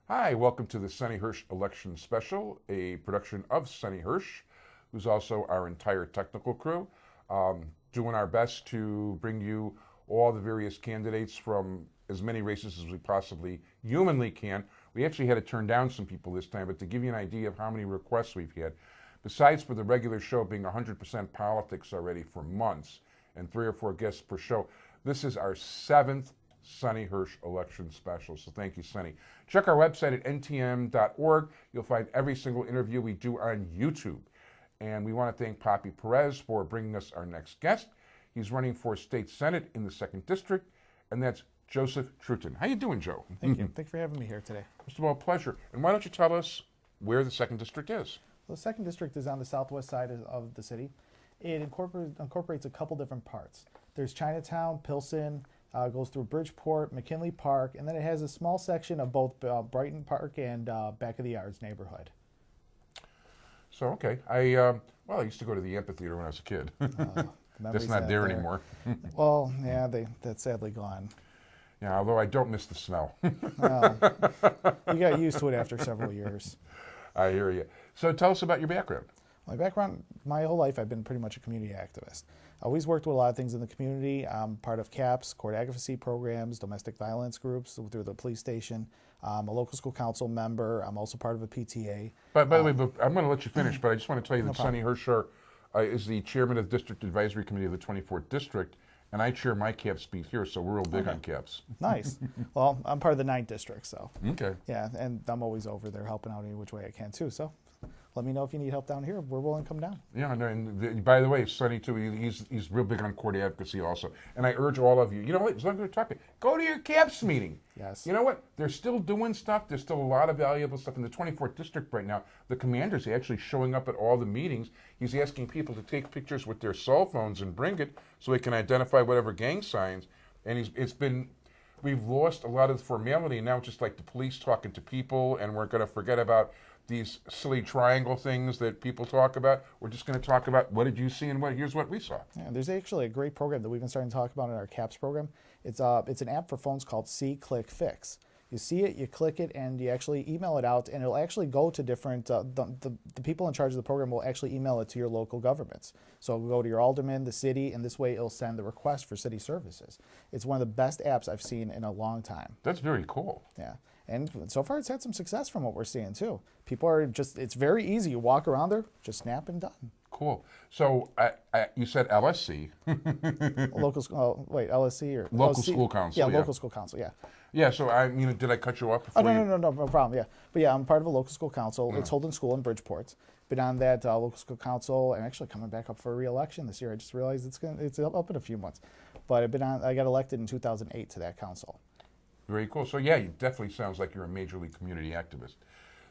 Hi, welcome to the Sonny Hirsch Election Special, a production of Sonny Hirsch, who's also our entire technical crew, doing our best to bring you all the various candidates from as many races as we possibly humanly can. We actually had to turn down some people this time, but to give you an idea of how many requests we've had, besides for the regular show being 100% politics already for months and 3 or 4 guests per show, this is our 7th Sonny Hirsch Election Special. So thank you, Sonny. Check our website at ntm.org. You'll find every single interview we do on YouTube. And we want to thank Poppy Perez for bringing us our next guest. He's running for state senate in the 2nd District, and that's Joseph Trutin. How you doing, Joe? Thank you. Thanks for having me here today. First of all, pleasure. And why don't you tell us where the 2nd District is? Well, the 2nd District is on the southwest side of the city. It incorporates a couple different parts. There's Chinatown, Pilsen, goes through Bridgeport, McKinley Park, and then it has a small section of both Brighton Park and Back of the Yards neighborhood. So, okay. I used to go to the amphitheater when I was a kid. That's not there anymore. Well, yeah, that's sadly gone. Yeah, although I don't miss the smell. You got used to it after several years. I hear you. So tell us about your background. My background, my whole life, I've been pretty much a community activist. I always worked with a lot of things in the community. I'm part of CAPS, court advocacy programs, domestic violence groups through the police station. I'm a local school council member. I'm also part of a PTA. But by the way, I'm going to let you finish, but I just want to tell you that Sonny Hirsch is the chairman of the District Advisory Committee of the 24th District, and I chair my CAPS beat here, so we're real big on CAPS. Nice. Well, I'm part of the 9th District, so. Okay. Yeah, and I'm always over there helping out any which way I can, too, so. Let me know if you need help down here. We're willing to come down. Yeah, and by the way, Sonny, too, he's real big on court advocacy also. And I urge all of you, you know what, as long as we're talking, go to your CAPS meeting. Yes. You know what, they're still doing stuff. There's still a lot of valuable stuff in the 24th District right now. The commander's actually showing up at all the meetings. He's asking people to take pictures with their cell phones and bring it so they can identify whatever gang signs. And we've lost a lot of the formality, and now it's just like the police talking to people, and we're going to forget about these silly triangle things that people talk about. We're just going to talk about what did you see and here's what we saw. Yeah, there's actually a great program that we've been starting to talk about in our CAPS program. It's an app for phones called See, Click, Fix. You see it, you click it, and you actually email it out, and it'll actually go to different, the people in charge of the program will actually email it to your local governments. So it'll go to your alderman, the city, and this way it'll send the request for city services. It's one of the best apps I've seen in a long time. That's very cool. Yeah. And so far it's had some success from what we're seeing too. People are it's very easy. You walk around there, just snap and done. Cool. So you said LSC. LSC or? Local School Council. Yeah, Local School Council, yeah. Yeah, so did I cut you off before? Oh, no problem, yeah. But yeah, I'm part of a local school council. It's Holden School in Bridgeport. Been on that local school council. I'm actually coming back up for a re-election this year. I just realized it's up in a few months. But I got elected in 2008 to that council. Very cool. So yeah, it definitely sounds like you're a major league community activist.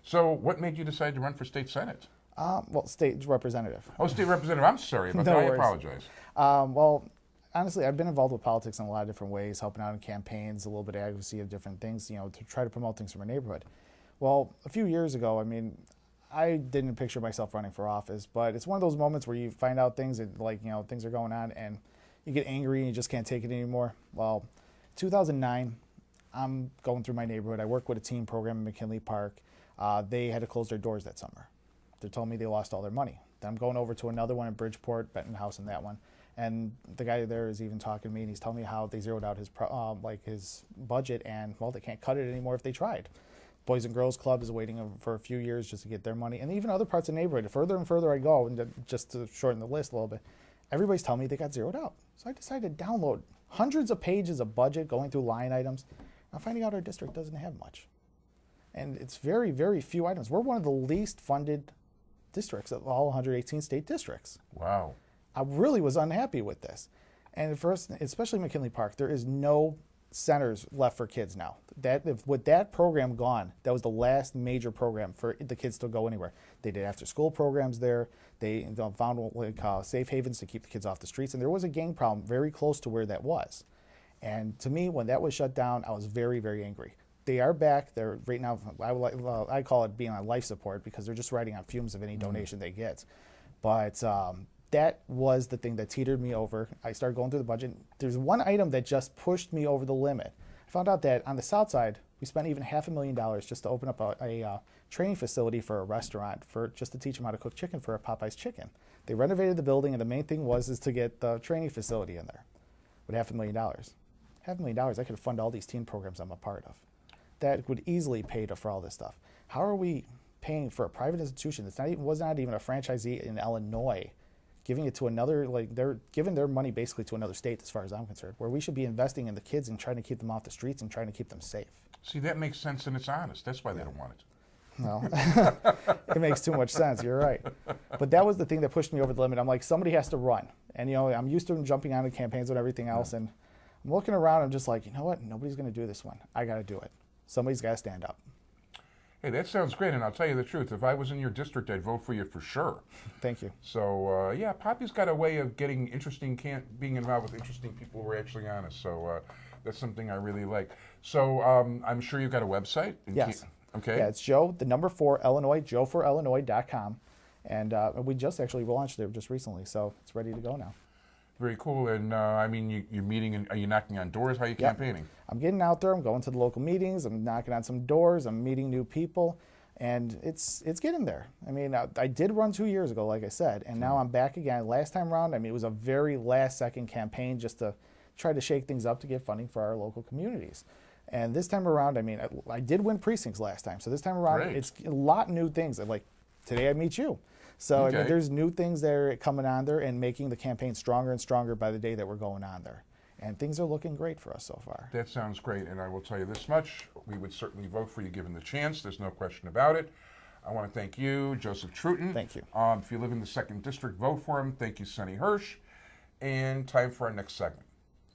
So what made you decide to run for state senate? Well, state representative. Oh, state representative. I'm sorry about that. I apologize. Well, honestly, I've been involved with politics in a lot of different ways, helping out in campaigns, a little bit of advocacy of different things, to try to promote things from our neighborhood. Well, a few years ago, I didn't picture myself running for office, but it's one of those moments where you find out things that, things are going on and you get angry and you just can't take it anymore. Well, 2009, I'm going through my neighborhood. I work with a teen program in McKinley Park. They had to close their doors that summer. They told me they lost all their money. Then I'm going over to another one in Bridgeport, Benton House in that one. And the guy there is even talking to me, and he's telling me how they zeroed out his budget, and, well, they can't cut it anymore if they tried. Boys and Girls Club is waiting for a few years just to get their money. And even other parts of the neighborhood, the further and further I go, and just to shorten the list a little bit, everybody's telling me they got zeroed out. So I decided to download hundreds of pages of budget, going through line items. I'm finding out our district doesn't have much. And it's very, very few items. We're one of the least funded districts of all 118 state districts. Wow. I really was unhappy with this. And first, especially McKinley Park, there is no centers left for kids now. With that program gone, that was the last major program for the kids to go anywhere. They did after school programs there. They found safe havens to keep the kids off the streets. And there was a gang problem very close to where that was. And to me, when that was shut down, I was very, very angry. They are back. They're right now, I call it being on life support because they're just riding on fumes of any donation they get. But that was the thing that teetered me over. I started going through the budget. There's one item that just pushed me over the limit. I found out that on the south side, We spent even $500,000 just to open up a training facility for a restaurant, just to teach them how to cook chicken for a Popeye's Chicken. They renovated the building, and the main thing is to get the training facility in there with $500,000. $500,000, I could fund all these teen programs I'm a part of. That would easily pay for all this stuff. How are we paying for a private institution that's was not even a franchisee in Illinois, giving it to another, like they're giving their money basically to another state as far as I'm concerned, where we should be investing in the kids and trying to keep them off the streets and trying to keep them safe. See, that makes sense and it's honest. That's why they don't want it. No, it makes too much sense. You're right. But that was the thing that pushed me over the limit. I'm like, somebody has to run. And, I'm used to jumping on the campaigns and everything else. And I'm looking around, I'm just like, you know what? Nobody's going to do this one. I got to do it. Somebody's got to stand up. Hey, that sounds great. And I'll tell you the truth. If I was in your district, I'd vote for you for sure. Thank you. So, yeah, Poppy's got a way of getting being involved with interesting people who are actually honest. So that's something I really like. So I'm sure you've got a website. Yes. Okay. Yeah, it's Joe, the number 4, Illinois, joeforillinois.com. And we just actually launched it just recently, so it's ready to go now. Very cool. And I mean, you're meeting, and are you knocking on doors? How are you campaigning? I'm getting out there. I'm going to the local meetings. I'm knocking on some doors. I'm meeting new people. And it's getting there. I mean, I did run 2 years ago, like I said, and now I'm back again. Last time around, I mean, it was a very last-second campaign just to try to shake things up to get funding for our local communities. And this time around, I mean, I did win precincts last time. So this time around, it's a lot of new things. Like today I meet you. So I mean, there's new things there coming on there and making the campaign stronger and stronger by the day that we're going on there. And things are looking great for us so far. That sounds great. And I will tell you this much. We would certainly vote for you given the chance. There's no question about it. I want to thank you, Joseph Trutin. Thank you. If you live in the 2nd District, vote for him. Thank you, Sonny Hirsch. And time for our next segment.